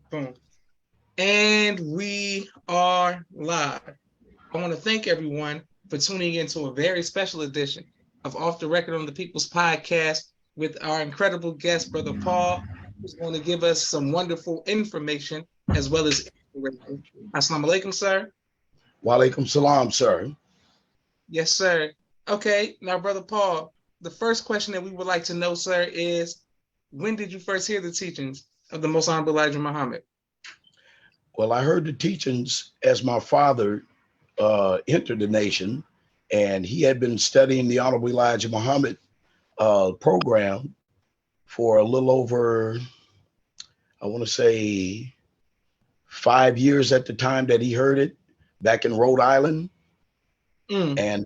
Boom. And we are live. I want to thank everyone for tuning into a very special edition of Off the Record on the People's Podcast with our incredible guest, Brother Paul, who's going to give us some wonderful information as well as inspiration. Assalamu alaikum, sir. Walaikum salam, sir. Yes, sir. Okay, now, Brother Paul, the first question that we would like to know, sir, is when did you first hear the teachings of the Most Honorable Elijah Muhammad? Well, I heard the teachings as my father entered the nation, and he had been studying the Honorable Elijah Muhammad program for a little over, I want to say, 5 years at the time that he heard it back in Rhode Island. And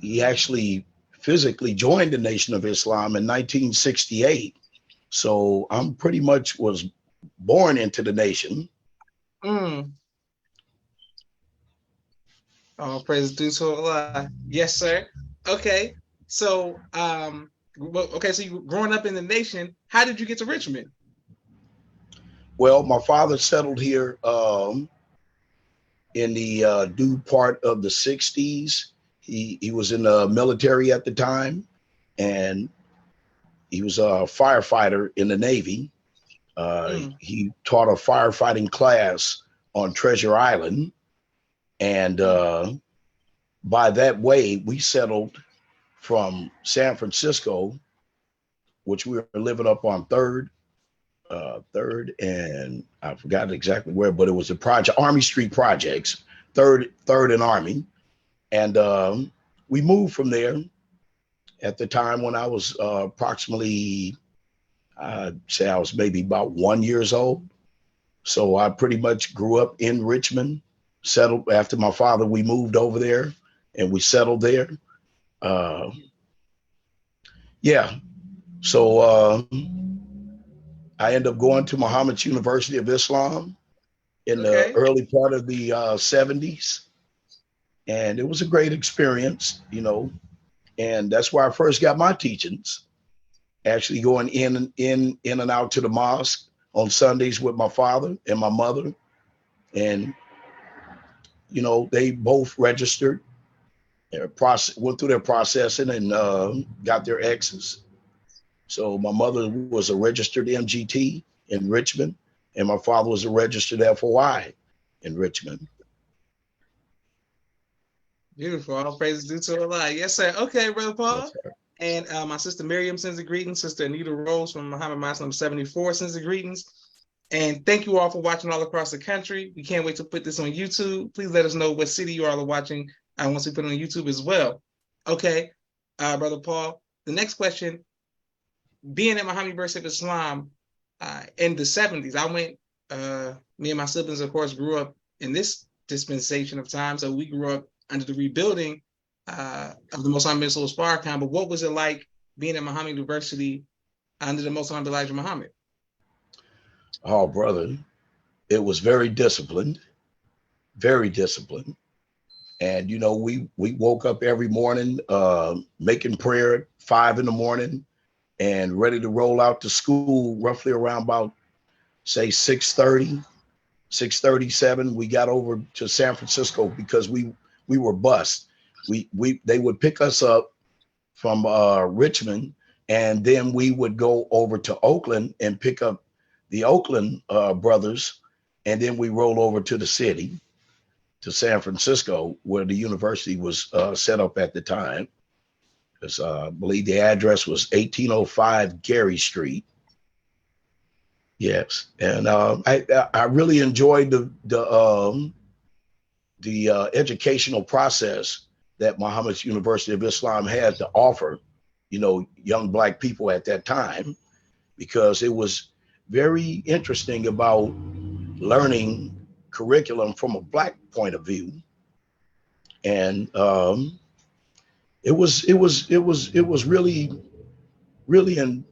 he actually physically joined the Nation of Islam in 1968. So I'm pretty much was born into the nation. Mm. Oh, praise due to Allah. Yes, sir. Okay. So, okay. So you growing up in the nation, how did you get to Richmond? Well, my father settled here in the due part of the 60s. He was in the military at the time, and he was a firefighter in the Navy. He taught a firefighting class on Treasure Island. And by that way, we settled from San Francisco, which we were living up on Third, and I forgot exactly where, but it was the project, Army Street Projects, Third and Army. And we moved from there at the time when I was approximately, I'd say I was maybe about 1 year old. So I pretty much grew up in Richmond, settled after my father. We moved over there and we settled there. Yeah. So I ended up going to Muhammad's University of Islam in the early part of the 70s. And it was a great experience, and that's where I first got my teachings, actually going in and out to the mosque on Sundays with my father and my mother. And, they both registered, went through their processing and got their X's. So my mother was a registered MGT in Richmond, and my father was a registered FOI in Richmond. Beautiful. All praises due to Allah. Yes, sir. Okay, Brother Paul. Yes, sir. And my sister Miriam sends a greetings. Sister Anita Rose from Muhammad Muslim 74 sends a greetings. And thank you all for watching all across the country. We can't wait to put this on YouTube. Please let us know what city you all are watching once we put it on YouTube as well. Okay, Brother Paul. The next question, being at Muhammad University of Islam in the 70s, I went, me and my siblings, of course, grew up in this dispensation of time. So we grew up under the rebuilding of the Most Honorable Spar Khan. But what was it like being at Muhammad University under the Most Honorable Elijah Muhammad? Oh, brother, it was very disciplined, very disciplined. And, we woke up every morning making prayer at 5 a.m. and ready to roll out to school roughly around about, say, 6:30, 6:37. We got over to San Francisco because we were bused. They would pick us up from Richmond, and then we would go over to Oakland and pick up the Oakland brothers, and then we roll over to the city, to San Francisco, where the university was set up at the time. Because I believe the address was 1805 Gary Street. Yes, and I really enjoyed the educational process that Muhammad's University of Islam had to offer, young Black people at that time, because it was very interesting about learning curriculum from a Black point of view. And it was really, and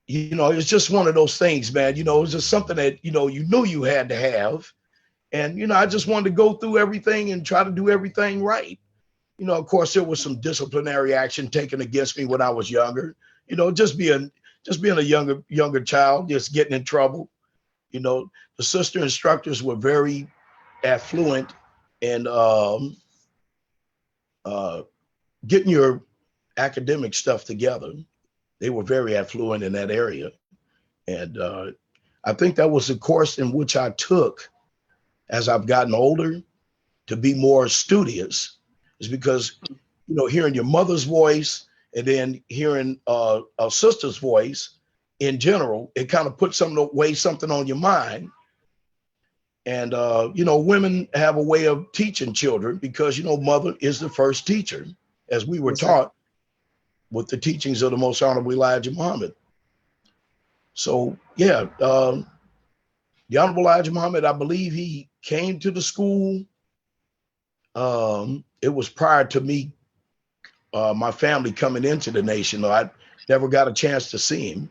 it's just one of those things, man. It was just something that you knew you had to have. And, I just wanted to go through everything and try to do everything right. Of course, there was some disciplinary action taken against me when I was younger, just being a younger child, just getting in trouble. You know, the sister instructors were very affluent and getting your academic stuff together. They were very affluent in that area. And I think that was the course in which I took as I've gotten older to be more studious, is because, you know, hearing your mother's voice and then hearing a sister's voice in general, it kind of puts something on your mind. And, you know, women have a way of teaching children because, you know, mother is the first teacher, as we were taught with the teachings of the Most Honorable Elijah Muhammad. So, yeah, the Honorable Elijah Muhammad, I believe he came to the school. It was prior to me, my family coming into the nation. I never got a chance to see him,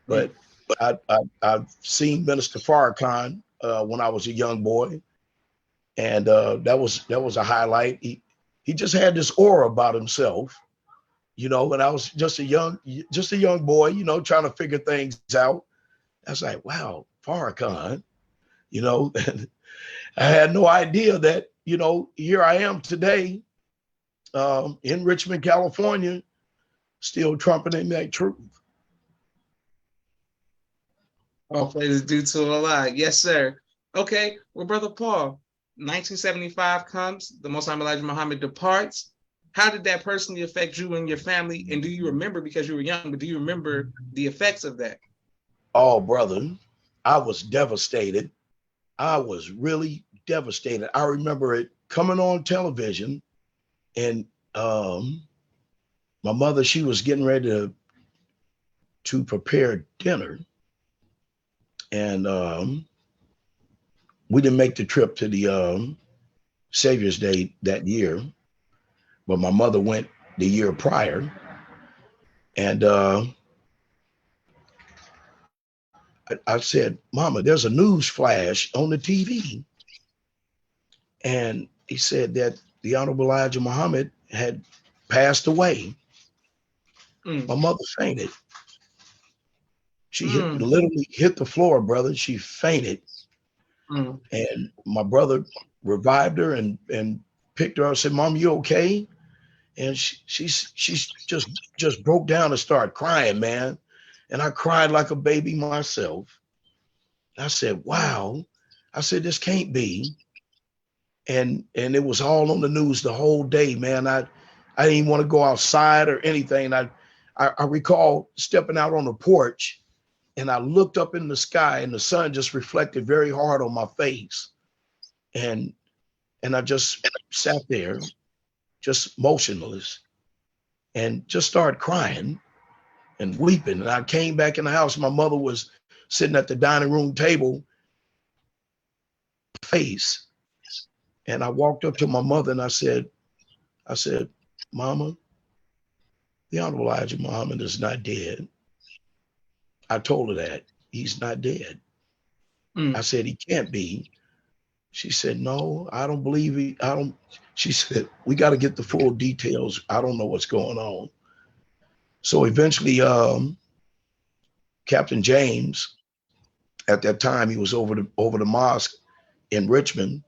but I've seen Minister Farrakhan when I was a young boy, and that was a highlight. He just had this aura about himself, you know. When I was just a young boy, you know, trying to figure things out, I was like, wow, Farrakhan, you know. I had no idea that, you know, here I am today in Richmond, California, still trumpeting that truth. All praise due to Allah. Yes, sir. Okay, well, Brother Paul, 1975 comes, the Most High Elijah Muhammad departs. How did that personally affect you and your family? And do you remember, because you were young, but do you remember the effects of that? Oh, brother, I was devastated. I was really devastated. I remember it coming on television, and my mother, she was getting ready to prepare dinner, and we didn't make the trip to the Savior's Day that year, but my mother went the year prior, and I said, Mama, there's a news flash on the TV. And he said that the Honorable Elijah Muhammad had passed away. My mother fainted. She literally hit the floor, brother. She fainted. And my brother revived her and picked her up and said, Mom, you okay? And she's just broke down and started crying, man. And I cried like a baby myself. I said, wow. I said, this can't be. And it was all on the news the whole day, man. I didn't even want to go outside or anything. I recall stepping out on the porch, and I looked up in the sky, and the sun just reflected very hard on my face. And I just sat there, just motionless, and just started crying and weeping. And I came back in the house. My mother was sitting at the dining room table, face. And I walked up to my mother and I said, Mama, the Honorable Elijah Muhammad is not dead. I told her that. He's not dead. I said, he can't be. She said, no, I don't believe he, I don't. She said, we got to get the full details. I don't know what's going on. So eventually, Captain James, at that time, he was over the mosque in Richmond.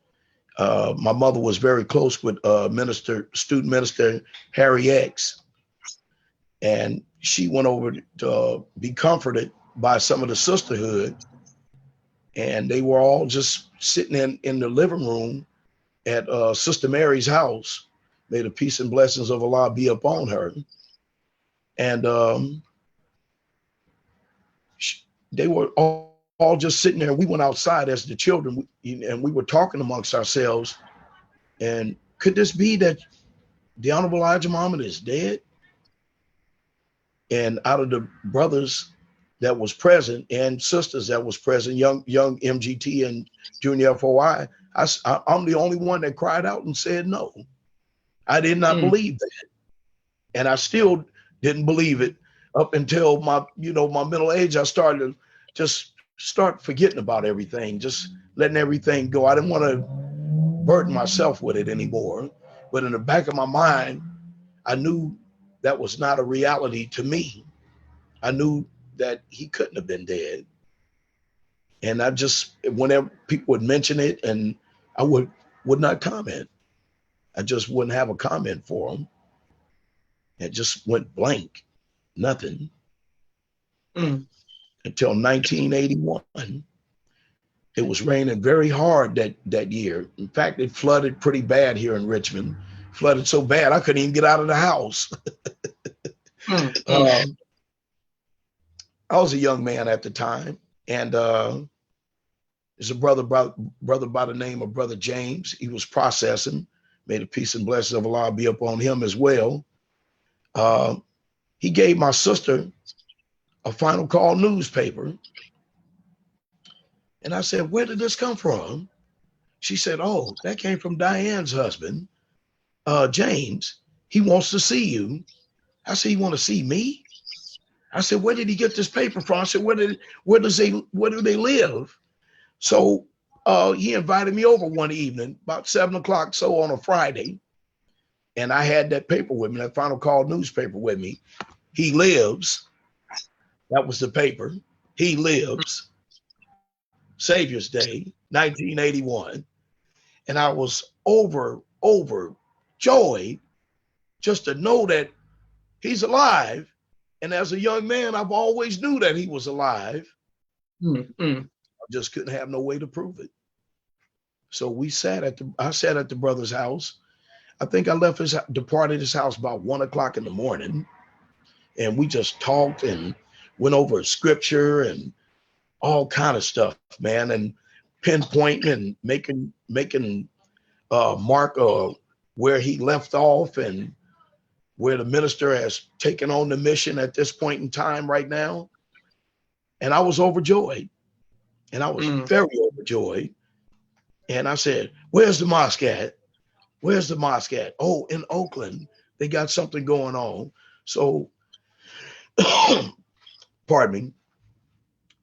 My mother was very close with student minister Harry X, and she went over to be comforted by some of the sisterhood, and they were all just sitting in the living room at Sister Mary's house. May the peace and blessings of Allah be upon her. And they were all just sitting there. We went outside as the children, and we were talking amongst ourselves. And could this be that the Honorable Elijah Muhammad is dead? And out of the brothers that was present and sisters that was present, young MGT and Junior FOI, I'm the only one that cried out and said no. I did not believe that. And I still didn't believe it up until my middle age. I started to just start forgetting about everything, just letting everything go. I didn't want to burden myself with it anymore. But in the back of my mind, I knew that was not a reality to me. I knew that he couldn't have been dead. And I just, whenever people would mention it, and I would not comment. I just wouldn't have a comment for them. It just went blank, nothing until 1981. It was raining very hard that year. In fact, it flooded pretty bad here in Richmond. Flooded so bad I couldn't even get out of the house. I was a young man at the time, and there's a brother by the name of Brother James. He was processing. May the peace and blessings of Allah be upon him as well. He gave my sister a Final Call newspaper. And I said, where did this come from? She said, oh, that came from Diane's husband, James. He wants to see you. I said, you want to see me? I said, where did he get this paper from? I said, where do they live? So he invited me over one evening, about 7 o'clock, so on a Friday. And I had that paper with me, that Final Call newspaper with me. He lives. That was the paper. He lives. Savior's Day, 1981. And I was overjoyed just to know that he's alive. And as a young man, I've always knew that he was alive. I just couldn't have no way to prove it. So I sat at the brother's house. I think I departed his house about 1 o'clock in the morning. And we just talked and went over scripture and all kind of stuff, man, and pinpointing and making mark where he left off and where the minister has taken on the mission at this point in time right now. And I was overjoyed. And I was very overjoyed. And I said, where's the mosque at? Where's the mosque at? Oh, in Oakland. They got something going on. So, pardon me.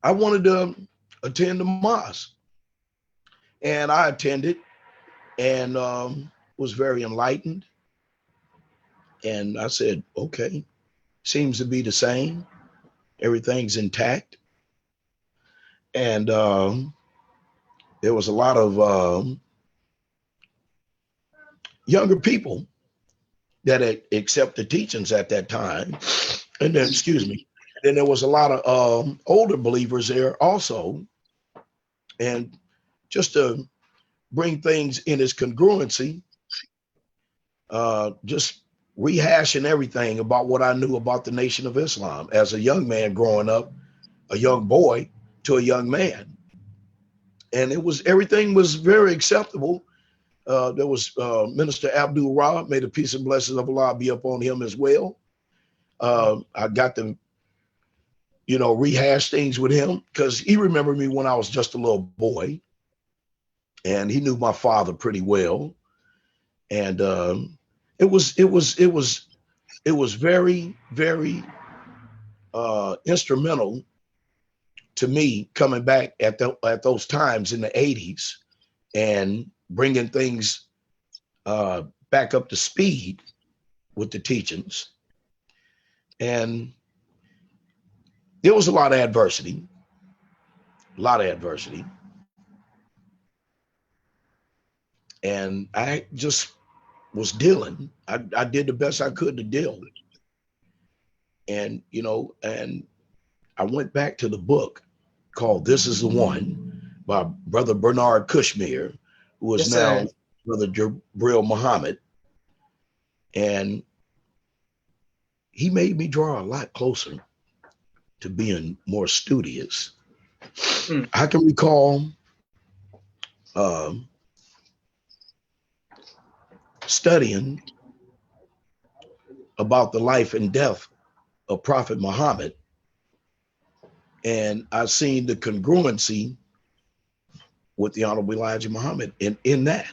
I wanted to attend the mosque, and I attended and was very enlightened. And I said, okay, seems to be the same. Everything's intact. And there was a lot of younger people that accept the teachings at that time. And then, excuse me. Then there was a lot of older believers there also. And just to bring things in its congruency, just rehashing everything about what I knew about the Nation of Islam as a young man growing up, a young boy to a young man. And everything was very acceptable. There was Minister Abdul Ra, may the peace and blessings of Allah be upon him as well. I got to rehash things with him because he remembered me when I was just a little boy, and he knew my father pretty well. And it was very, very instrumental to me coming back at those times in the 80s and bringing things back up to speed with the teachings. And there was a lot of adversity. And I just was dealing. I did the best I could to deal. And, and I went back to the book called This Is the One by Brother Bernard Kushmir, who is now Brother Jabril Muhammad. And he made me draw a lot closer to being more studious. I can recall studying about the life and death of Prophet Muhammad, and I've seen the congruency with the Honorable Elijah Muhammad in that.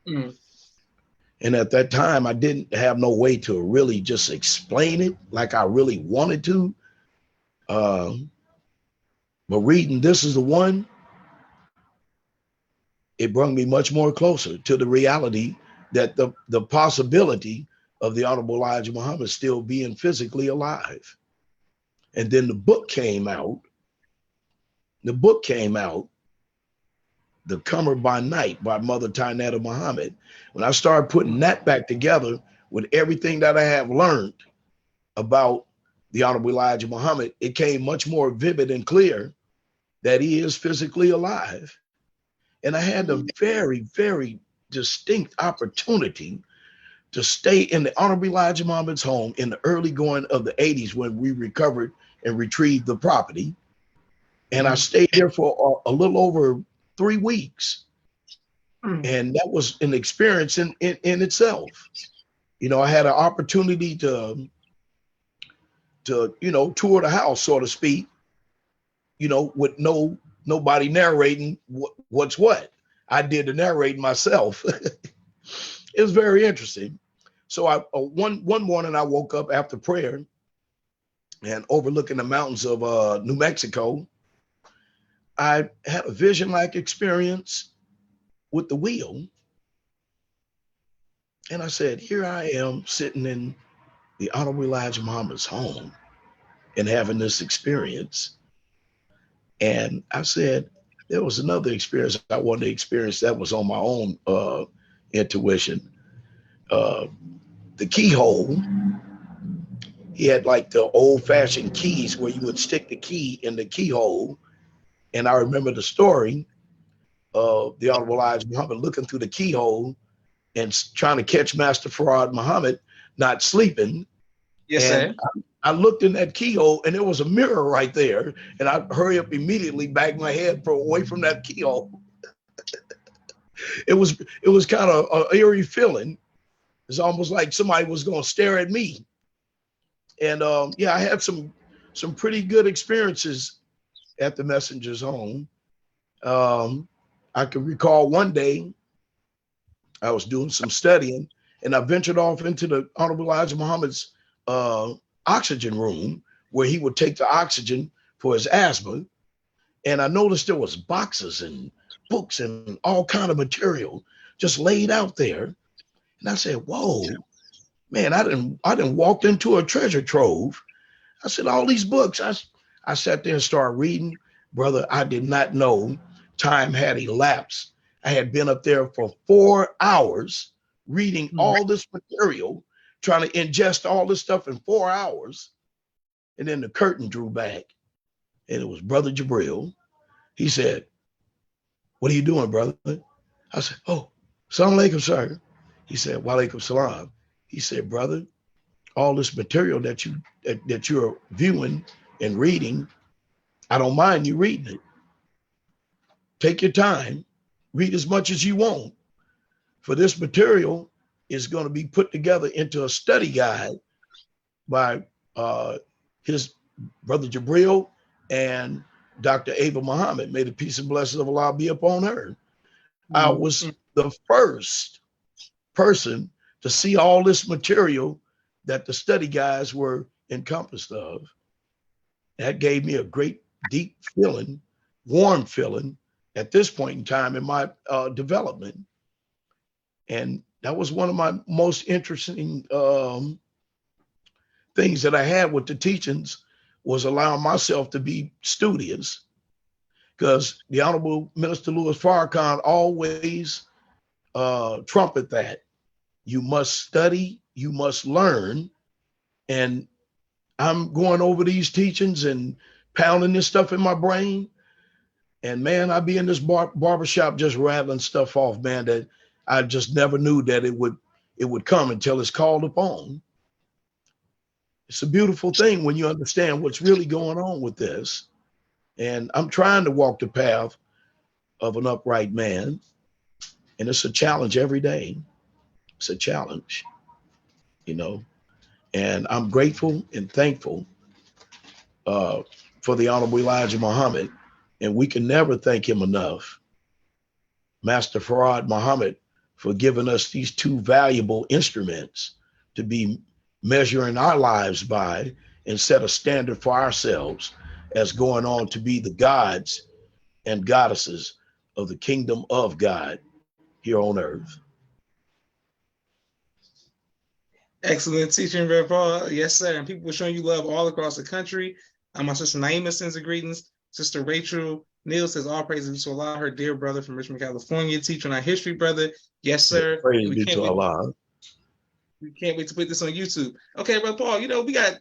And at that time, I didn't have no way to really just explain it like I really wanted to. But reading This Is the One, it brought me much more closer to the reality that the possibility of the Honorable Elijah Muhammad still being physically alive. And then the book came out, The book came out, The Comer by Night by Mother Tainetta Muhammad. When I started putting that back together with everything that I have learned about the Honorable Elijah Muhammad, it came much more vivid and clear that he is physically alive. And I had a very, very distinct opportunity to stay in the Honorable Elijah Muhammad's home in the early going of the 80s when we recovered and retrieved the property. And I stayed there for a little over 3 weeks. And that was an experience in itself. You know, I had an opportunity to tour the house, so to speak, with nobody narrating what's what. I did the narrating myself. It was very interesting. So one morning I woke up after prayer and overlooking the mountains of New Mexico. I had a vision-like experience with the wheel. And I said, here I am sitting in the Honorable Elijah Muhammad's home and having this experience. And I said, there was another experience I wanted to experience that was on my own intuition. The keyhole, he had like the old-fashioned keys where you would stick the key in the keyhole. And I remember the story of the Honorable Elijah Muhammad looking through the keyhole and trying to catch Master Farad Muhammad not sleeping. Yes, and sir. I looked in that keyhole and there was a mirror right there. And I hurry up immediately, back my head away from that keyhole. It was kind of an eerie feeling. It's almost like somebody was going to stare at me. And I had some pretty good experiences at the messenger's home. I can recall one day I was doing some studying and I ventured off into the Honorable Elijah Muhammad's oxygen room where he would take the oxygen for his asthma. And I noticed there was boxes and books and all kind of material just laid out there. And I said, whoa, man, I didn't walk into a treasure trove. I said, all these books. I sat there and started reading. Brother, I did not know time had elapsed. I had been up there for 4 hours reading all this material, trying to ingest all this stuff in 4 hours. And then the curtain drew back and it was Brother Jabril. He said, what are you doing, brother? I said, oh, Assalamu alaikum, sir. He said, wa alaikum salam. He said, brother, all this material that you're viewing and reading, I don't mind you reading it. Take your time, read as much as you want. For this material is going to be put together into a study guide by his brother Jabril and Dr. Ava Muhammad. May the peace and blessings of Allah be upon her. I was the first person to see all this material that the study guides were encompassed of. That gave me a great, deep feeling, warm feeling at this point in time in my development. And that was one of my most interesting things that I had with the teachings, was allowing myself to be studious, because the Honorable Minister Louis Farrakhan always trumpet that. You must study, you must learn. And I'm going over these teachings and pounding this stuff in my brain. And man, I'd be in this barbershop just rattling stuff off, man, that I just never knew that it would come until it's called upon. It's a beautiful thing when you understand what's really going on with this. And I'm trying to walk the path of an upright man. And it's a challenge every day. It's a challenge, and I'm grateful and thankful for the Honorable Elijah Muhammad. And we can never thank him enough, Master Farad Muhammad, for giving us these two valuable instruments to be measuring our lives by and set a standard for ourselves as going on to be the gods and goddesses of the kingdom of God here on earth. Excellent teaching, Rev Paul. Yes, sir. And people were showing you love all across the country. My sister Naima sends her greetings. Sister Rachel Neal says, all praises to Allah, her dear brother from Richmond, California, teaching our history, brother. Yes, sir. Praise And be to Allah. we can't wait to put this on YouTube. Okay, Brother Paul, you know, we gotta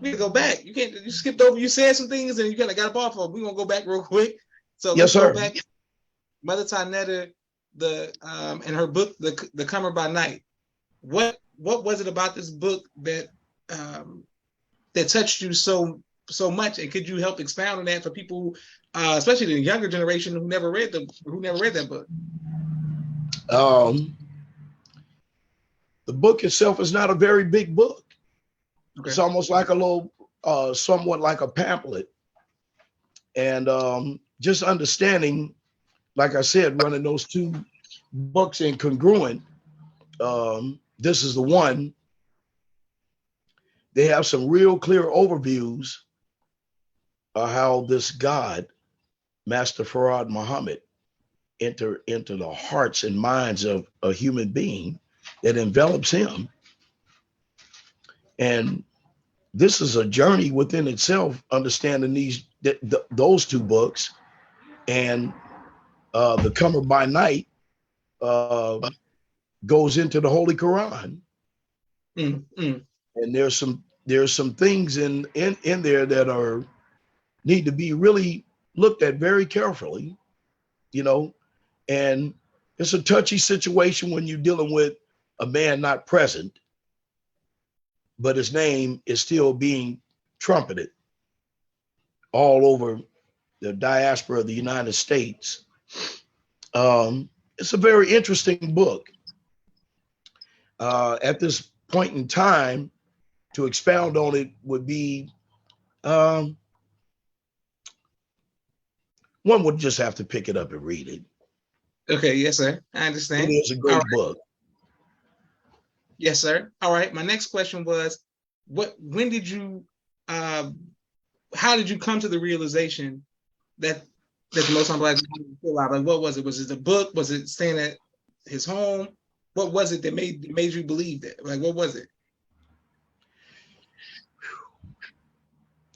go back. You skipped over, you said some things and you kind of got up off of. We're gonna go back real quick. So Yes, let's sir. go back. Mother Tanetta, in her book, The Comer by Night. What was it about this book that that touched you so much? And could you help expound on that for people, especially the younger generation who never read that book? The book itself is not a very big book. Okay. It's almost like a little, somewhat like a pamphlet. And just understanding, like I said, running those two books in congruent, this is the one. They have some real clear overviews of how this God, Master Farad Muhammad, enter into the hearts and minds of a human being that envelops him. And this is a journey within itself, understanding those two books. And The Comer by Night goes into the Holy Quran. And there's some things in there that need to be really looked at very carefully, you know. And it's a touchy situation when you're dealing with a man not present, but his name is still being trumpeted all over the diaspora of the United States. It's a very interesting book. At this point in time, to expound on it would be, one would just have to pick it up and read it. Okay, yes, sir. I understand. It is a great book. Yes, sir. All right. My next question was, when did you, how did you come to the realization that the Most High Black is still alive? Like, what was it? Was it the book? Was it staying at his home? What was it that made you believe that? Like, what was it?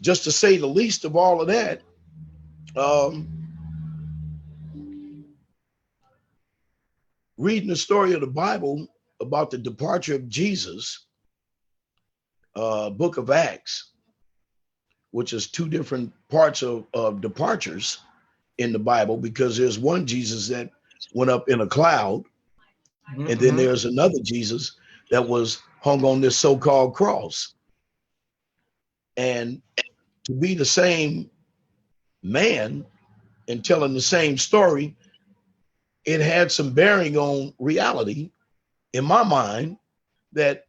Just to say the least of all of that, reading the story of the Bible about the departure of Jesus, book of Acts, which is two different parts of departures in the Bible, because there's one Jesus that went up in a cloud, and then there's another Jesus that was hung on this so-called cross. And to be the same man and telling the same story, it had some bearing on reality in my mind, that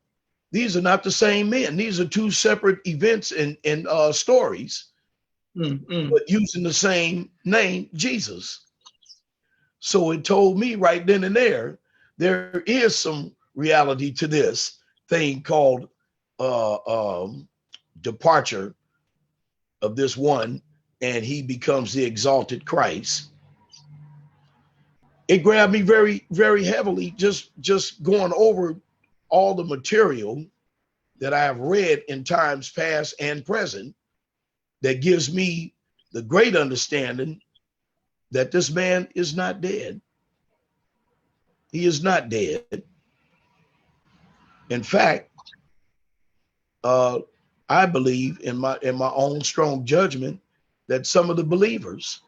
these are not the same men. These are two separate events and stories, but using the same name, Jesus. So it told me right then and there is some reality to this thing called departure of this one, and he becomes the exalted Christ. It grabbed me very, very heavily, just going over all the material that I have read in times past and present, that gives me the great understanding that this man is not dead. He is not dead. In fact, I believe in my own strong judgment that some of the believers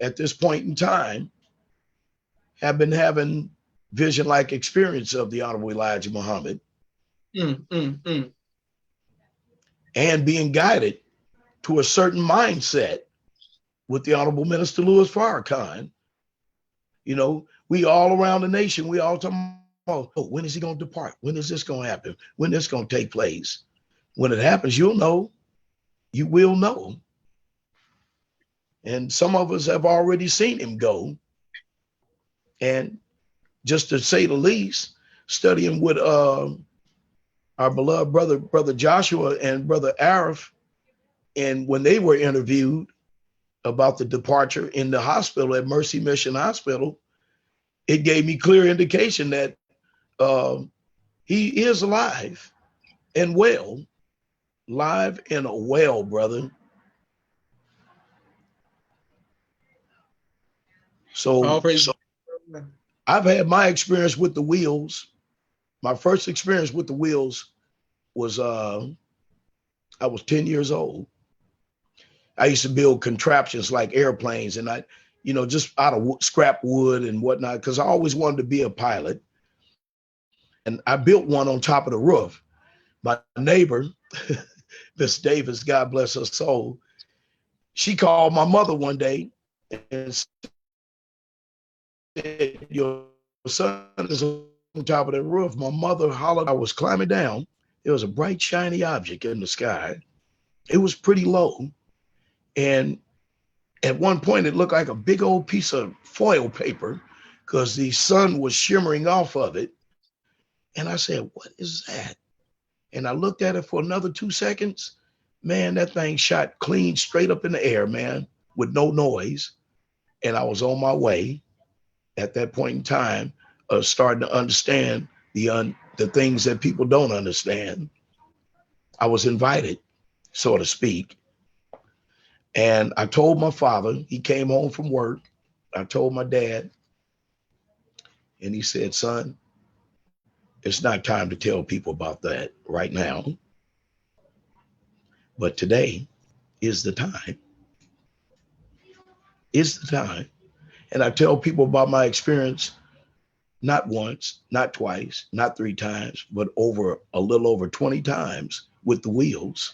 at this point in time have been having vision-like experience of the Honorable Elijah Muhammad, and being guided to a certain mindset with the Honorable Minister Louis Farrakhan. You know, we all around the nation, we all talking about, oh, when is he going to depart? When is this going to happen? When is this going to take place? When it happens, you'll know. You will know. And some of us have already seen him go. And just to say the least, studying with our beloved brother Joshua and brother Arif, and when they were interviewed about the departure in the hospital at Mercy Mission Hospital, it gave me clear indication that he is alive and well, live and well, brother. So, All praise. I've had my experience with the wheels. My first experience with the wheels was I was 10 years old. I used to build contraptions like airplanes, and I, just out of scrap wood and whatnot, because I always wanted to be a pilot. And I built one on top of the roof. My neighbor, Miss Davis, God bless her soul, she called my mother one day and said, "Your son is on top of the roof." My mother hollered. I was climbing down. There was a bright, shiny object in the sky. It was pretty low. And at one point, it looked like a big old piece of foil paper because the sun was shimmering off of it. And I said, "What is that?" And I looked at it for another 2 seconds. Man, that thing shot clean straight up in the air, man, with no noise. And I was on my way at that point in time of starting to understand the things that people don't understand. I was invited, so to speak. And I told my father, he came home from work. I told my dad, and he said, "Son, it's not time to tell people about that right now. But today is the time. Is the time." And I tell people about my experience not once, not twice, not 3 times, but over a little over 20 times with the wheels.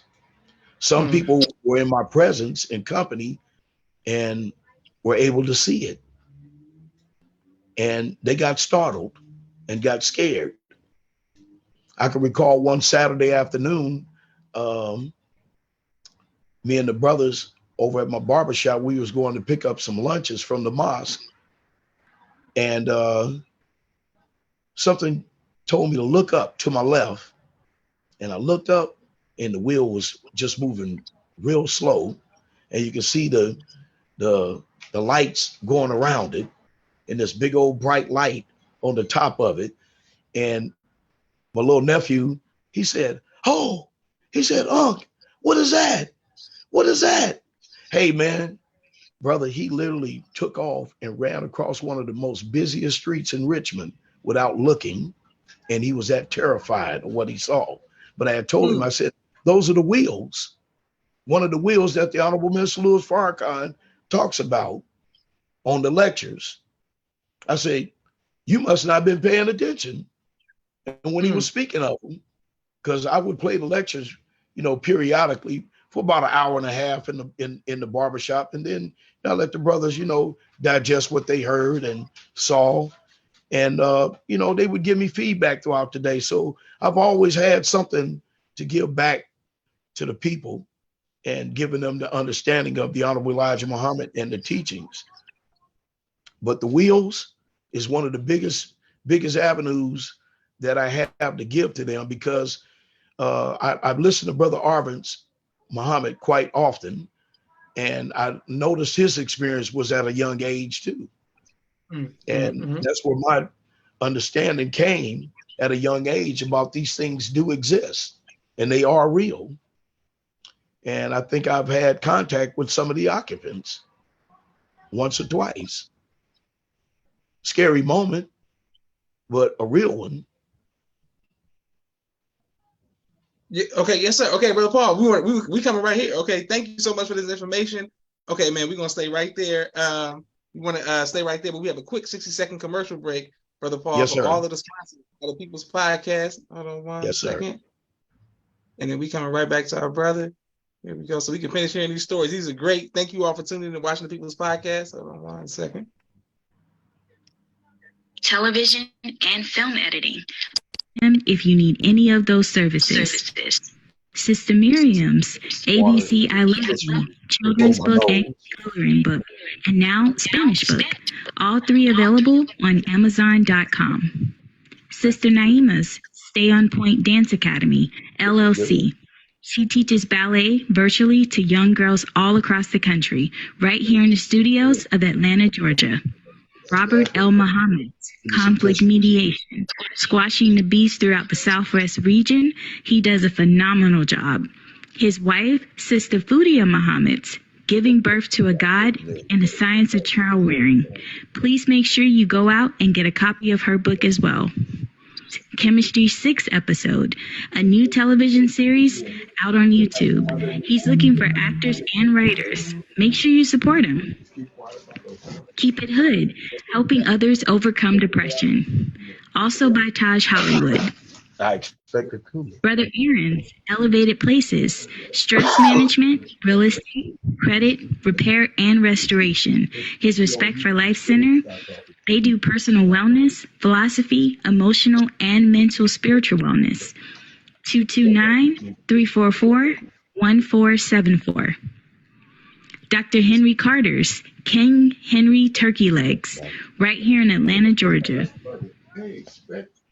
Some people were in my presence and company and were able to see it. And they got startled and got scared. I can recall one Saturday afternoon, me and the brothers over at my barbershop, we was going to pick up some lunches from the mosque. And something told me to look up to my left. And I looked up and the wheel was just moving real slow. And you can see the lights going around it and this big old bright light on the top of it. And my little nephew, he said, "Oh," he said, "Unc, what is that? What is that?" Hey, man, brother, he literally took off and ran across one of the most busiest streets in Richmond without looking. And he was that terrified of what he saw. But I had told him, I said, "Those are the wheels." One of the wheels that the Honorable Mr. Louis Farrakhan talks about on the lectures. I said, "You must not have been paying attention." And when he was speaking of them, because I would play the lectures, periodically for about an hour and a half in the barbershop. And then I let the brothers, digest what they heard and saw. And, they would give me feedback throughout the day. So I've always had something to give back to the people and giving them the understanding of the Honorable Elijah Muhammad and the teachings. But the wheels is one of the biggest avenues that I have to give to them, because I've listened to Brother Arvin's Muhammad quite often, and I noticed his experience was at a young age too. And that's where my understanding came at a young age about these things do exist and they are real. And I think I've had contact with some of the occupants once or twice. Scary moment, but a real one. Yeah, okay, yes, sir. Okay, Brother Paul, we coming right here. Okay, thank you so much for this information. Okay, man, we're gonna stay right there. We want to stay right there, but we have a quick 60-second commercial break, Brother Paul, yes, for sir. all of the sponsors of the People's Podcast. Hold on one second. Sir. And then we coming right back to our brother. Here we go. So we can finish hearing these stories. These are great. Thank you all for tuning in and watching the People's Podcast. Hold on one second. Television and film editing. If you need any of those services. Sister Miriam's ABC I Love You children's book and coloring book, and now Spanish book, all 3 available on Amazon.com. Sister Naima's Stay on Point Dance Academy, LLC. She teaches ballet virtually to young girls all across the country, right here in the studios of Atlanta, Georgia. Robert L. Muhammad's Conflict Mediation, squashing the beast throughout the Southwest region. He does a phenomenal job. His wife, Sister Fudia Muhammad's Giving Birth to a God and the Science of Child Rearing. Please make sure you go out and get a copy of her book as well. Chemistry 6 episode, a new television series out on YouTube. He's looking for actors and writers. Make sure you support him. Keep It Hood, helping others overcome depression. Also by Taj Hollywood. I expected to. Brother Aaron's Elevated Places, stress management, real estate, credit, repair, and restoration. His Respect for Life Center. They do personal wellness, philosophy, emotional, and mental spiritual wellness. 229-344-1474. Dr. Henry Carter's King Henry Turkey Legs, right here in Atlanta, Georgia.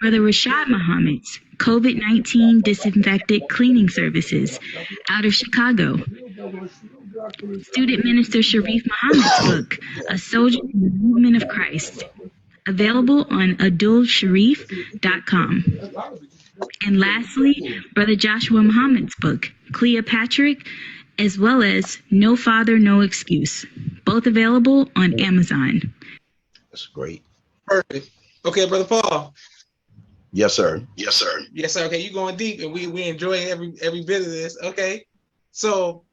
Brother Rashad Muhammad's COVID-19 disinfected cleaning services out of Chicago. Student Minister Sharif Muhammad's book, A Soldier in the Movement of Christ, available on adulsharif.com. And lastly, Brother Joshua Muhammad's book, Cleopatra, as well as No Father, No Excuse, both available on Amazon. That's great. Perfect. Okay, Brother Paul. Yes, sir. Yes, sir. Yes, sir. Okay, you're going deep, and we enjoy every bit of this. Okay, so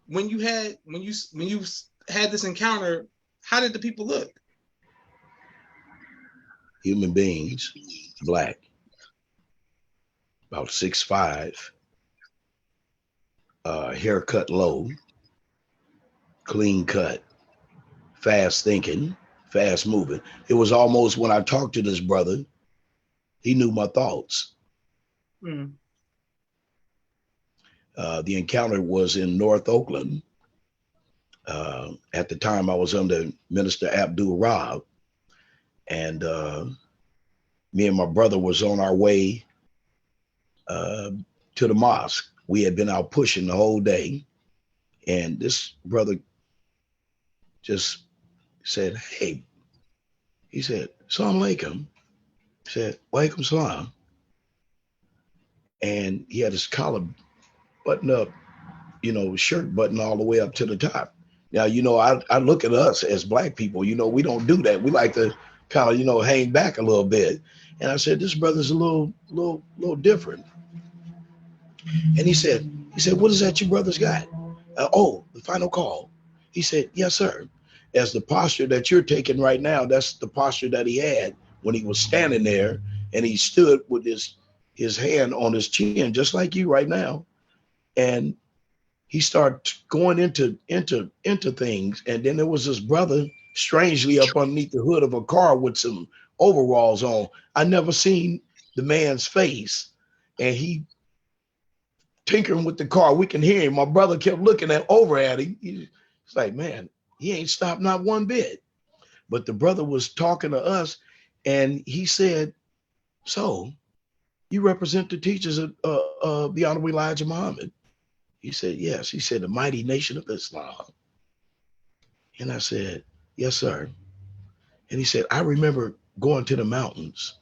when you had this encounter, how did the people look? Human beings, black, about 6'5", haircut low, clean cut, fast thinking, fast moving. It was almost when I talked to this brother, he knew my thoughts. The encounter was in North Oakland. At the time, I was under Minister Abdul Rahab, and me and my brother was on our way to the mosque. We had been out pushing the whole day, and this brother just said, "Hey," he said, "Assalamu alaikum." He said, "Walaikum salam." And he had his collar buttoned up, shirt button all the way up to the top. Now, I look at us as black people, we don't do that. We like to kind of, hang back a little bit. And I said, this brother's a little different. And he said, "What is that your brother's got?" The final call. He said, "Yes, sir. As the posture that you're taking right now, that's the posture that he had when he was standing there, and he stood with his hand on his chin, just like you right now." And he started going into things. And then there was this brother strangely up underneath the hood of a car with some overalls on. I never seen the man's face, and he tinkering with the car. We can hear him. My brother kept looking over at him. He's like, man, he ain't stopped not one bit. But the brother was talking to us, and he said, "So you represent the teachers of the Honorable Elijah Muhammad?" He said, "Yes." He said, "The mighty nation of Islam." And I said, "Yes, sir." And he said, "I remember going to the mountains,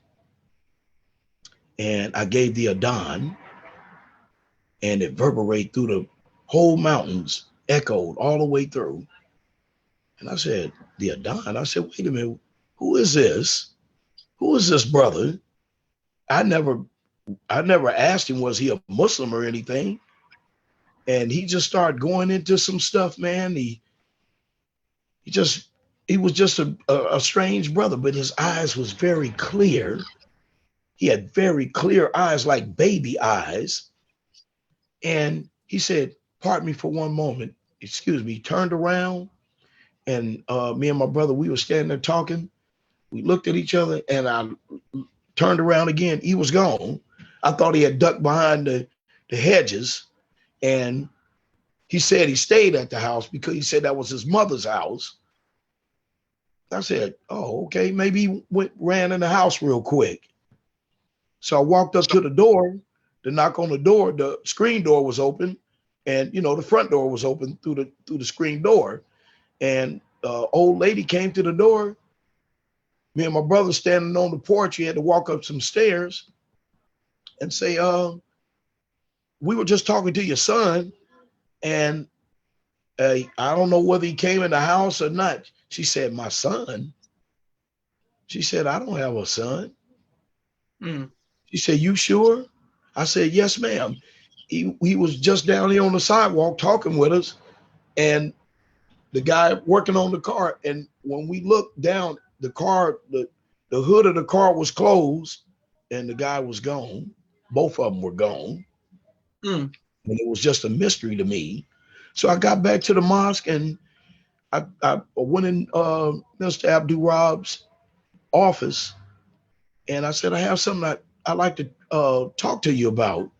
and I gave the Adhan, and it reverberated through the whole mountains, echoed all the way through." And I said, "The Adhan?" I said, "Wait a minute, who is this? Who is this brother?" I never asked him, was he a Muslim or anything? And he just started going into some stuff, man. He was just a strange brother, but his eyes was very clear. He had very clear eyes, like baby eyes. And he said, "Pardon me for one moment. Excuse me." He turned around, and me and my brother, we were standing there talking. We looked at each other, and I turned around again. He was gone. I thought he had ducked behind the hedges. And he said he stayed at the house because he said that was his mother's house. I said, "Oh, okay. Maybe he ran in the house real quick." So I walked up to the door to knock on the door. The screen door was open, and the front door was open through the screen door. And old lady came to the door. Me and my brother standing on the porch. He had to walk up some stairs and say, "We were just talking to your son, and I don't know whether he came in the house or not. She said, my son. She said, I don't have a son. Mm. She said, you sure? I said, yes, ma'am. He was just down here on the sidewalk talking with us, and the guy working on the car. And when we looked down, the car, the hood of the car was closed, and the guy was gone. Both of them were gone. Mm. And it was just a mystery to me. So I got back to the mosque, and I went in Mr. Abdul Rab's office, and I said, I have something I'd like to talk to you about.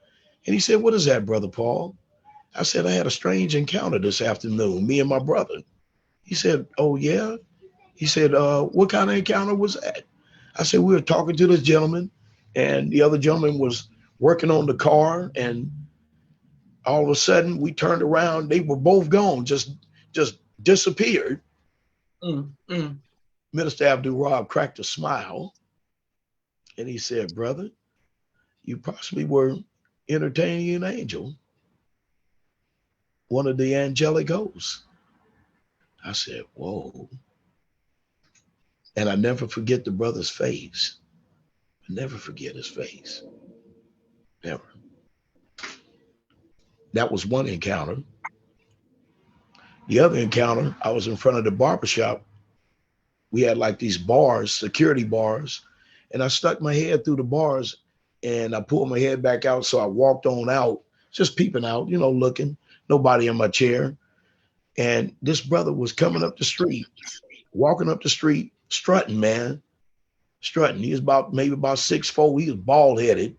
And he said, what is that, Brother Paul? I said, I had a strange encounter this afternoon, me and my brother. He said, oh, yeah? He said, what kind of encounter was that? I said, we were talking to this gentleman, and the other gentleman was working on the car, and all of a sudden we turned around. They were both gone, just disappeared. Mm. Mm. Minister Abdul Rahab cracked a smile, and he said, brother, you possibly were entertaining an angel, one of the angelic hosts. I said, whoa. And I never forget the brother's face. I never forget his face. Never. That was one encounter. The other encounter, I was in front of the barbershop. We had like these bars, security bars, and I stuck my head through the bars, and I pulled my head back out. So I walked on out, just peeping out, looking, nobody in my chair. And this brother was coming up the street, walking up the street, strutting, man, strutting. He was maybe about 6'4". He was bald headed,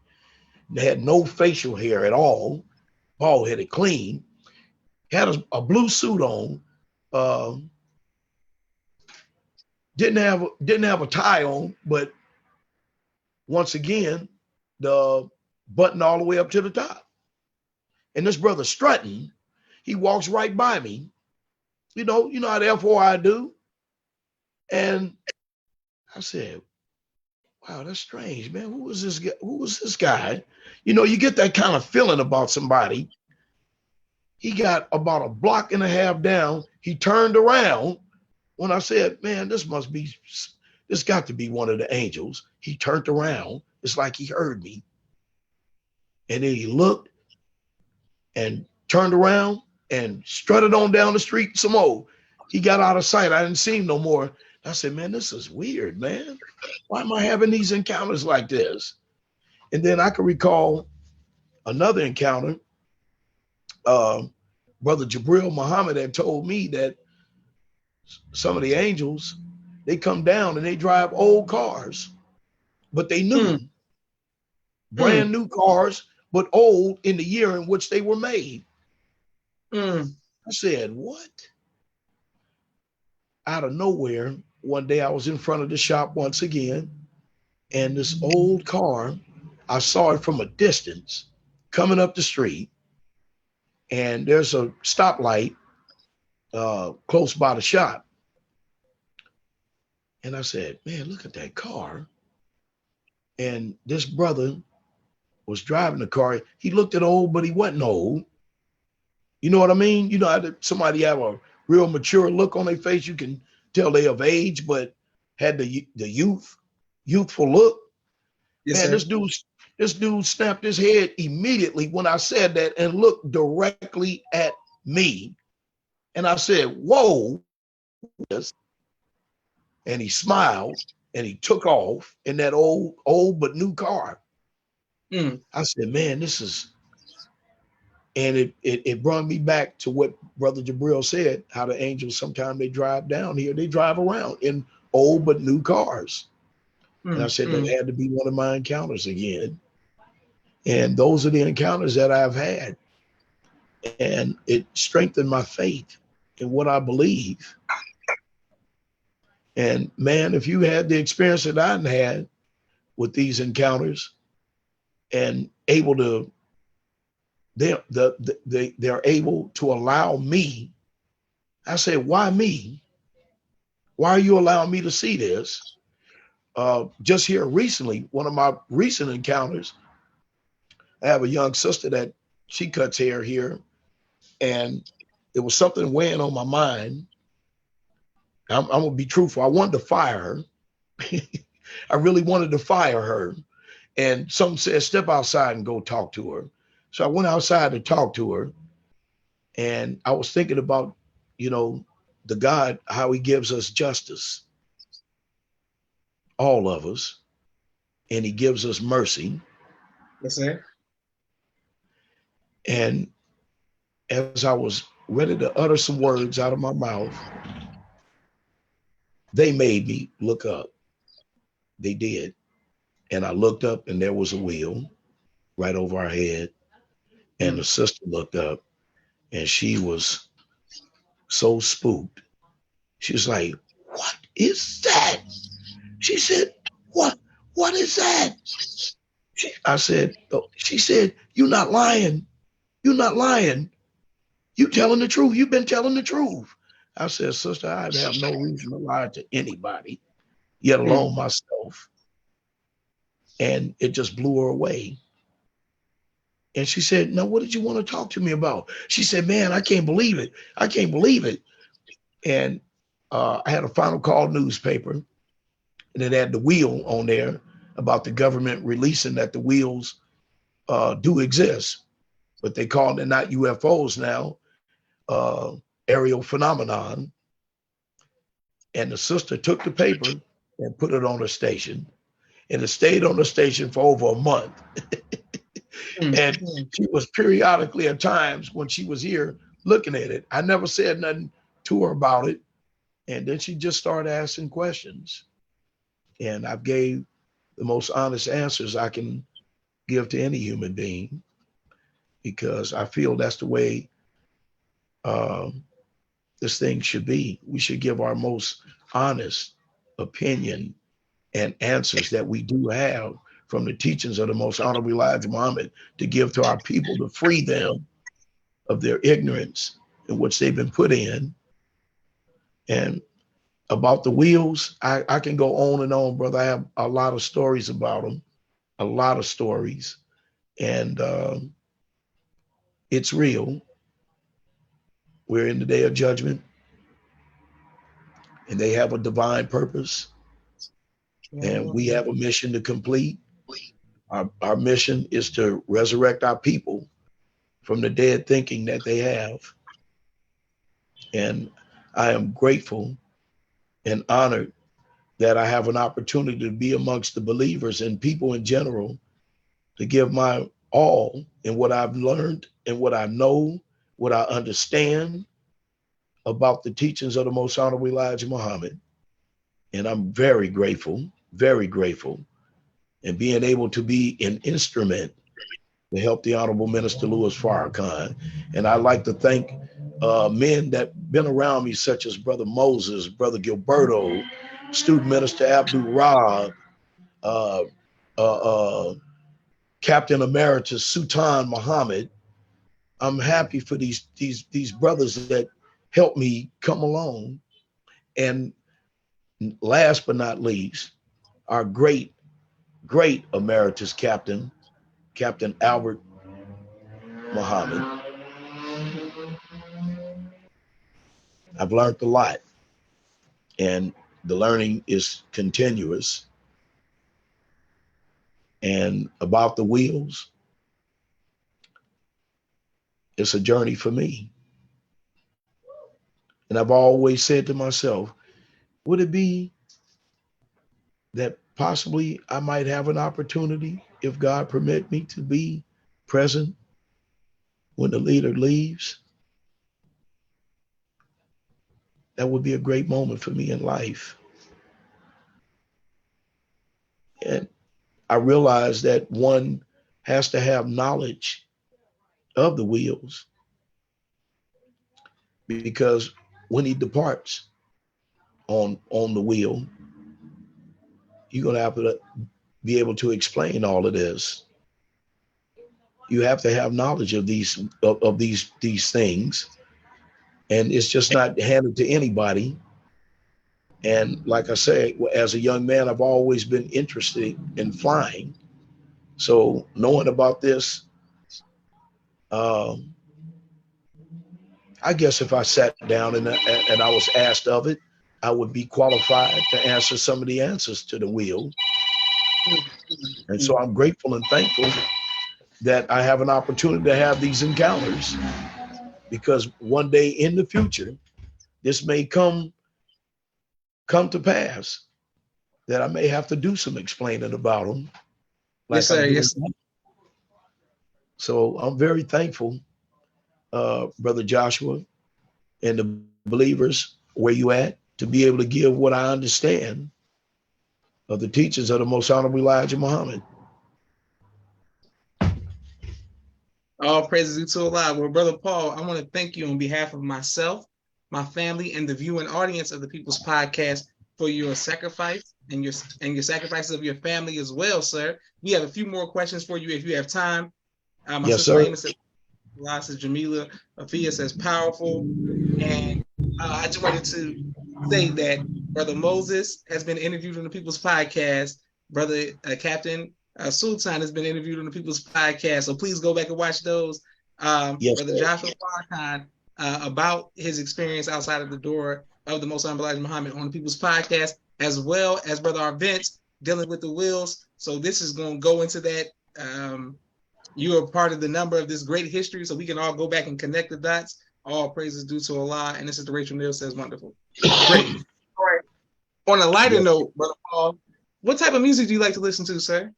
had no facial hair at all, bald headed, clean, had a blue suit on, didn't have a tie on, but once again, the button all the way up to the top. And this brother strutting, he walks right by me. You know how the FOI do. And I said, wow, that's strange, man. Who was this guy? Who was this guy? You get that kind of feeling about somebody. He got about a block and a half down. He turned around when I said, man, this got to be one of the angels. He turned around. It's like he heard me. And then he looked and turned around and strutted on down the street some more. He got out of sight. I didn't see him no more. I said, man, this is weird, man. Why am I having these encounters like this? And then I can recall another encounter. Brother Jabril Muhammad had told me that some of the angels, they come down and they drive old cars, but they new, brand new cars, but old in the year in which they were made. I said, what? Out of nowhere, one day I was in front of the shop once again, and this old car, I saw it from a distance coming up the street, and there's a stoplight close by the shop. And I said, man, look at that car. And this brother was driving the car. He looked old, but he wasn't old. You know what I mean? Somebody have a real mature look on their face. You can tell they of age, but had the youthful look. Yes, man, sir. This dude snapped his head immediately when I said that and looked directly at me. And I said, whoa. And he smiled and he took off in that old but new car. I said, man, this is, and it brought me back to what Brother Jabril said, how the angels, sometimes they drive down here, they drive around in old but new cars. And I said, that had to be one of my encounters again. And those are the encounters that I've had. And it strengthened my faith in what I believe. And man, if you had the experience that I had with these encounters and able to, they're able to allow me. I said, why me? Why are you allowing me to see this? Just here recently, one of my recent encounters, I have a young sister that she cuts hair here, and it was something weighing on my mind. I'm gonna be truthful. I wanted to fire her. I really wanted to fire her. And something said, step outside and go talk to her. So I went outside to talk to her. And I was thinking about, the God, how he gives us justice, all of us, and he gives us mercy. Yes, sir. And as I was ready to utter some words out of my mouth, they made me look up. They did. And I looked up and there was a wheel right over our head. And the sister looked up and she was so spooked. She was like, what is that? She said, what is that? She said, you're not lying. You're not lying. You telling the truth. You've been telling the truth. I said, sister, I have no reason to lie to anybody, yet alone myself. And it just blew her away. And she said, now, what did you want to talk to me about? She said, man, I can't believe it. I can't believe it. And I had a Final Call newspaper, and it had the wheel on there about the government releasing that the wheels do exist, but they call it not UFOs now, aerial phenomenon. And the sister took the paper and put it on her station, and it stayed on the station for over a month. And she was periodically at times when she was here looking at it. I never said nothing to her about it. And then she just started asking questions. And I gave the most honest answers I can give to any human being, because I feel that's the way this thing should be. We should give our most honest opinion and answers that we do have from the teachings of the most honorable Elijah Muhammad to give to our people to free them of their ignorance in which they've been put in. And about the wheels, I can go on and on, brother. I have a lot of stories about them, a lot of stories. And it's real. We're in the day of judgment, and they have a divine purpose. And we have a mission to complete. Our mission is to resurrect our people from the dead thinking that they have. And I am grateful and honored that I have an opportunity to be amongst the believers and people in general, to give my all in what I've learned and what I know, what I understand about the teachings of the most honorable Elijah Muhammad. And I'm very grateful, and being able to be an instrument to help the Honorable Minister Louis Farrakhan. And I'd like to thank men that been around me, such as Brother Moses, Brother Gilberto, Student Minister Abdul Rab, Captain Emeritus Sultan Muhammad. I'm happy for these brothers that helped me come along. And last but not least, our great Emeritus Captain Albert Muhammad. I've learned a lot, and the learning is continuous. And about the wheels, it's a journey for me. And I've always said to myself, would it be that possibly I might have an opportunity, if God permit me, to be present when the leader leaves? That would be a great moment for me in life. And I realize that one has to have knowledge of the wheels, because when he departs on the wheel, you're going to have to be able to explain all of this. You have to have knowledge of these things, and it's just not handed to anybody. And like I say, as a young man, I've always been interested in flying. So knowing about this, I I guess if I sat down and I was asked of it, I would be qualified to answer some of the answers to the will. And so I'm grateful and thankful that I have an opportunity to have these encounters, because one day in the future, this may come to pass that I may have to do some explaining about them. Like yes, sir. Yes. So I'm very thankful, Brother Joshua, and the believers where you at, to be able to give what I understand of the teachings of the Most Honorable Elijah Muhammad. All praises due to Allah. Well, Brother Paul, I want to thank you on behalf of myself, my family, and the viewing audience of the People's Podcast for your sacrifice and your sacrifices of your family as well, sir. We have a few more questions for you if you have time. My Yes, sister sir. Amos says Jamila Afia says powerful. And I just wanted to say that Brother Moses has been interviewed on the People's Podcast. Brother Captain Sultan has been interviewed on the People's Podcast. So please go back and watch those. Yes, Brother sir. Joshua Farrakhan about his experience outside of the door of the Most Honorable Elijah Muhammad on the People's Podcast, as well as Brother Arvent dealing with the wills. So this is going to go into that. You are part of the number of this great history, so we can all go back and connect the dots. All praises due to Allah. And this is the Rachel Neal says wonderful. Great. All right. On a lighter note, Brother Paul, what type of music do you like to listen to, sir?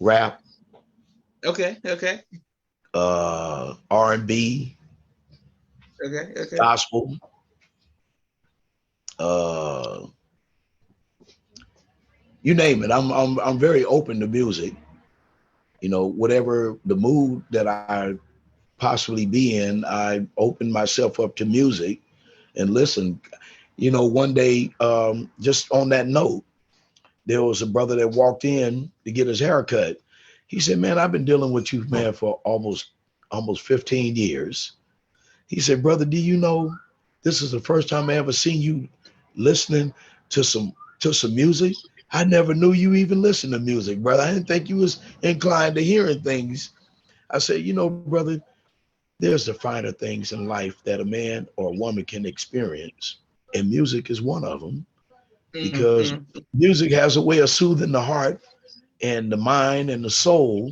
Rap. Okay. R&B. Okay. Gospel. You name it. I'm very open to music. You know, whatever the mood that I possibly be in, I open myself up to music and listen. You know, one day, just on that note, there was a brother that walked in to get his hair cut. He said, "Man, I've been dealing with you, man, for almost 15 years." He said, "Brother, do you know this is the first time I ever seen you listening to some music? I never knew you even listened to music, brother. I didn't think you was inclined to hearing things." I said, "You know, brother, there's the finer things in life that a man or a woman can experience, and music is one of them, because music has a way of soothing the heart and the mind and the soul,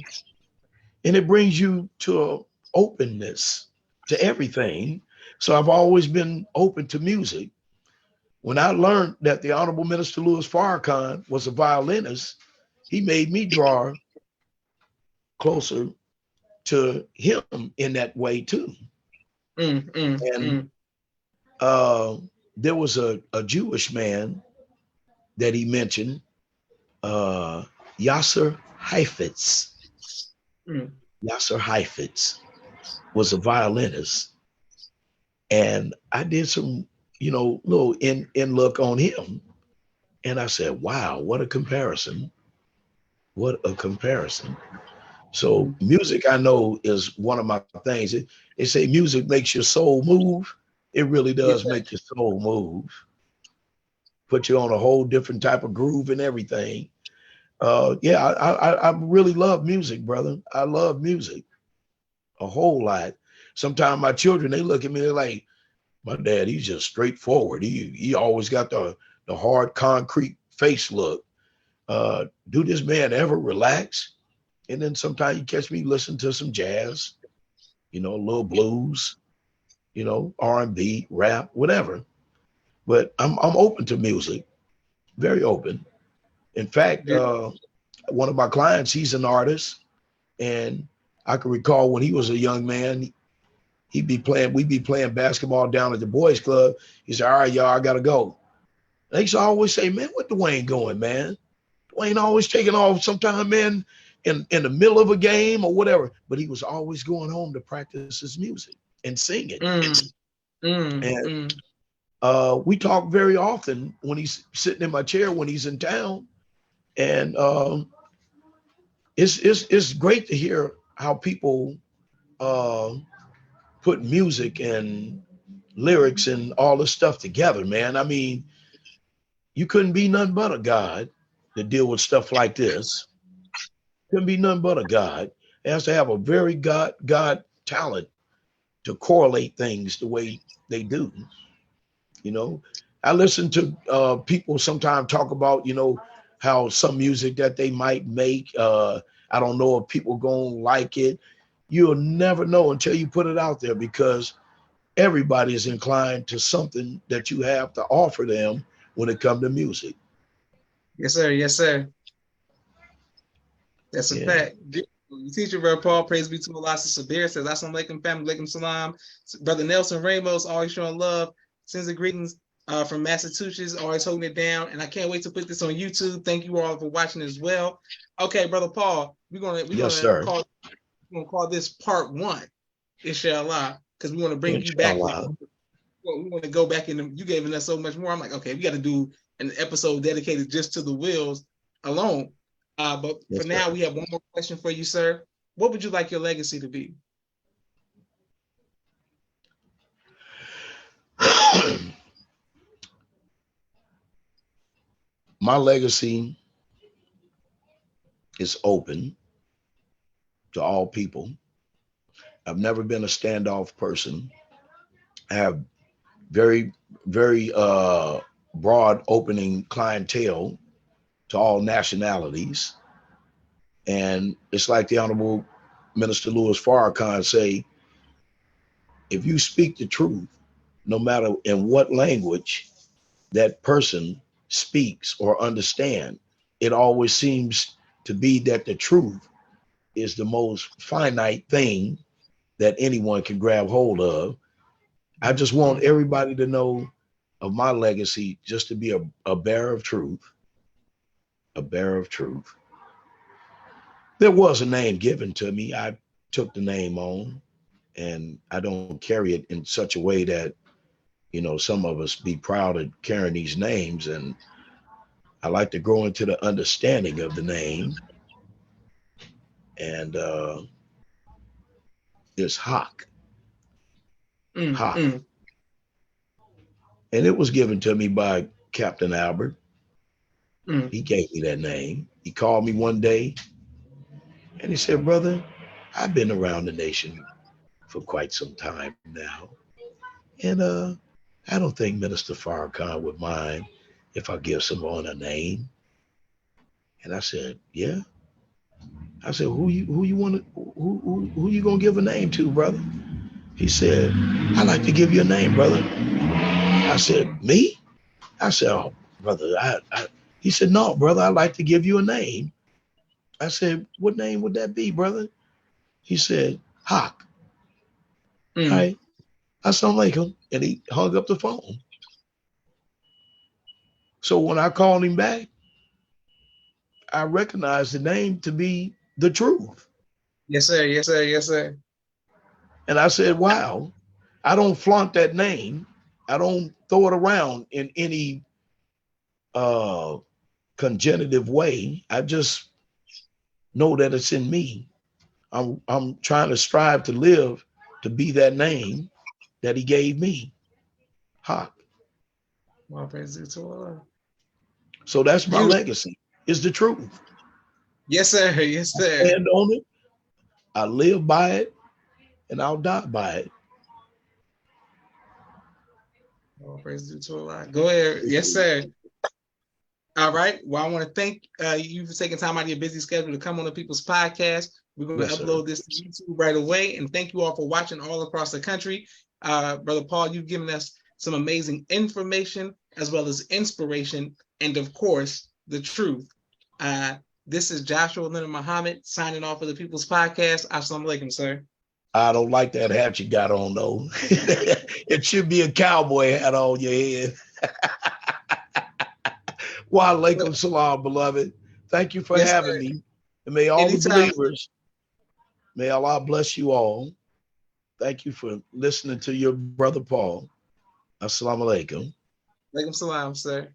and it brings you to an openness to everything." So I've always been open to music. When I learned that the Honorable Minister Louis Farrakhan was a violinist, he made me draw closer to him in that way too. And there was a Jewish man that he mentioned, Yasser Heifetz. Yasser Heifetz was a violinist, and I did some, little in look on him, and I said, "Wow, what a comparison! What a comparison!" So music, I know, is one of my things. They say music makes your soul move. It really does make your soul move. Put you on a whole different type of groove and everything. I really love music, brother. I love music a whole lot. Sometimes my children, they look at me, they're like, "My dad, he's just straightforward. He always got the hard concrete face look. Do this man ever relax?" And then sometimes you catch me listen to some jazz, a little blues, R&B, rap, whatever. But I'm open to music, very open. In fact, one of my clients, he's an artist, and I can recall when he was a young man, we'd be playing basketball down at the boys club. He said, "All right, y'all, I gotta go." And they used to always say, "Man, where Dwayne going, man? Dwayne always taking off sometime, man, in the middle of a game or whatever." But he was always going home to practice his music and sing it. And we talk very often when he's sitting in my chair when he's in town. And it's great to hear how people put music and lyrics and all this stuff together, man. I mean, you couldn't be nothing but a God to deal with stuff like this. Can be nothing but a God. It has to have a very God talent to correlate things the way they do. You know, I listen to people sometimes talk about, how some music that they might make, I don't know if people gonna like it. You'll never know until you put it out there, because everybody is inclined to something that you have to offer them when it comes to music. Yes, sir. Yes, sir. That's a fact. Teacher, Brother Paul, praise be to Allah. Sabir says, Assalamu alaikum, family, alaikum salam. Brother Nelson Ramos, always showing love. Sends the greetings from Massachusetts, always holding it down. And I can't wait to put this on YouTube. Thank you all for watching as well. Okay, Brother Paul, we're gonna call this part 1, inshallah, because we want to bring you back. We want to go back in. You gave us so much more. I'm like, okay, we got to do an episode dedicated just to the wills alone. But for now, we have one more question for you, sir. What would you like your legacy to be? My legacy is open to all people. I've never been a standoff person. I have very, very broad opening clientele to all nationalities. And it's like the Honorable Minister Louis Farrakhan say, if you speak the truth, no matter in what language that person speaks or understand, it always seems to be that the truth is the most finite thing that anyone can grab hold of. I just want everybody to know of my legacy, just to be a bearer of truth, a bearer of truth. There was a name given to me. I took the name on, and I don't carry it in such a way that, some of us be proud of carrying these names. And I like to grow into the understanding of the name. And it's Hawk. Hawk. And it was given to me by Captain Albert. He gave me that name. He called me one day and he said, brother, I've been around the nation for quite some time now. And I don't think Minister Farrakhan would mind if I give someone a name. And I said, yeah. I said, who you gonna give a name to, brother? He said, I'd like to give you a name, brother. I said, me? I said, oh, brother, he said, no, brother, I'd like to give you a name. I said, what name would that be, brother? He said, Hawk. All right. Assalamu alaikum. And he hung up the phone. So when I called him back, I recognized the name to be the truth. Yes, sir. Yes, sir. Yes, sir. And I said, wow, I don't flaunt that name. I don't throw it around in any congenitive way. I just know that it's in me. I'm trying to strive to live to be that name that he gave me, Hawk. Well, praise to Allah. So that's my legacy, is the truth. Yes, sir. Yes, sir. I stand on it. I live by it, and I'll die by it. Oh, praise to Allah. Go ahead. Yes, sir. All right. Well, I want to thank you for taking time out of your busy schedule to come on the People's Podcast. We're going to upload this to YouTube right away. And thank you all for watching all across the country. Brother Paul, you've given us some amazing information as well as inspiration and, of course, the truth. This is Jabril Angel Muhammad signing off for the People's Podcast. Assalamu alaikum, sir. I don't like that hat you got on, though. It should be a cowboy hat on your head. Wa alaikum salam, beloved. Thank you for having me. And may all the believers, may Allah bless you all. Thank you for listening to your brother Paul. Assalamu alaikum. Alaikum salam, sir.